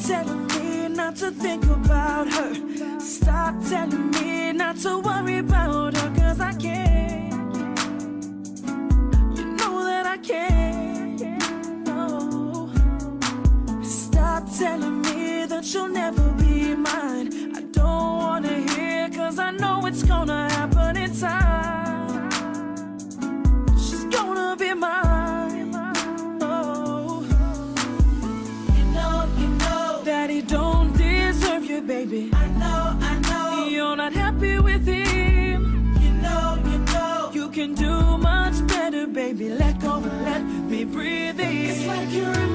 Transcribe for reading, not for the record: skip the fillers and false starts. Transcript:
telling me not to think about her. Stop telling me not to worry about her, 'cause I can't. You know that I can't. No. Stop telling me that you'll never be mine. I don't wanna hear, 'cause I know it's gonna happen in time. She's gonna be mine. Oh. You know that he don't deserve you, baby. I know you're not happy with him. You know you can do much better, baby. Let go and let me breathe in. It's like you're